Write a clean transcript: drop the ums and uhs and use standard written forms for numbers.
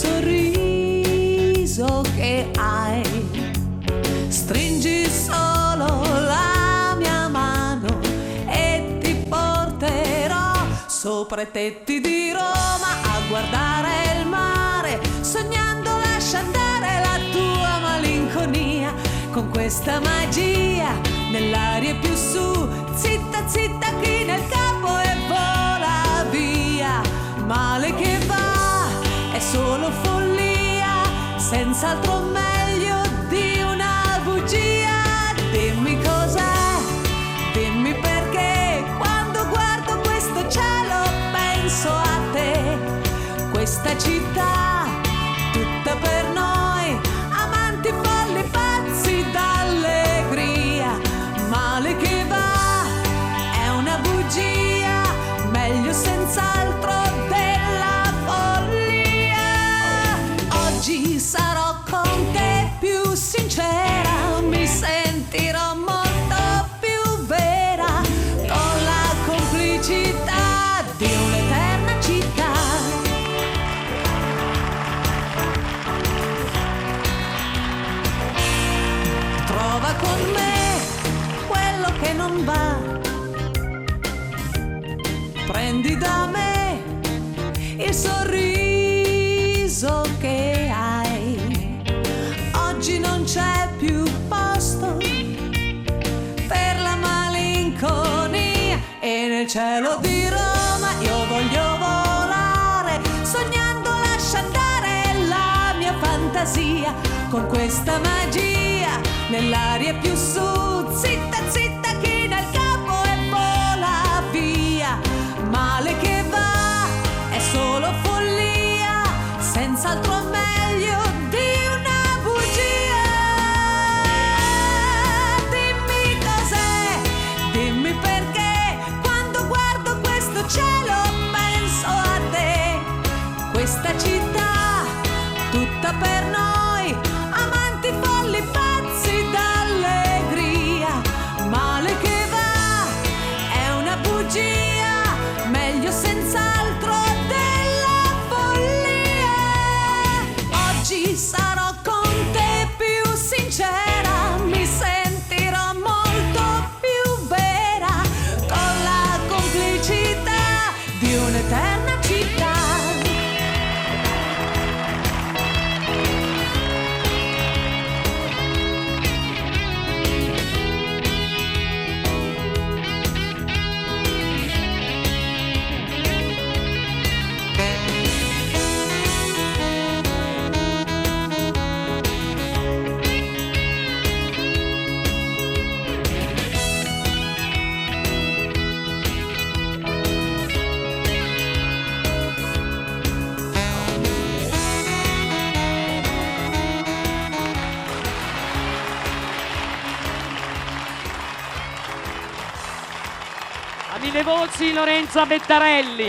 sorriso che hai, stringi solo la mia mano e ti porterò sopra i tetti di Roma a guardare il mare, sognando lascia andare la tua malinconia, con questa magia nell'aria più su, zitta zitta chi nel capo e vola via, male che va è solo follia, senz'altro meglio di una bugia. Dimmi cos'è, dimmi perché, quando guardo questo cielo penso a te, questa città tutta per noi, amanti folli pazzi d'allegria, male che va è una bugia, meglio senz'altro della follia. Oggi sarò con te più sincera, mi sentirò molto più vera, con la complicità di un'eterna città. Trova con me quello che non va, prendi da me il sorriso che hai. Oggi non c'è più posto per la malinconia e nel cielo di Roma io voglio volare, sognando lascia andare la mia fantasia, con questa magia nell'aria più su, zitta zitta chi nel capo e vola via, male che va è solo follia, senz'altro meglio di una bugia. Dimmi cos'è, dimmi perché, quando guardo questo cielo penso a te, questa città tutta per noi, amanti folli pazzi d'allegria, male che va è una bugia, meglio senz'altro della follia. Oggi sarò con te più sincera, mi sentirò molto più vera, con la complicità di un'eterna città. A mille voci Lorenzo Bettarelli.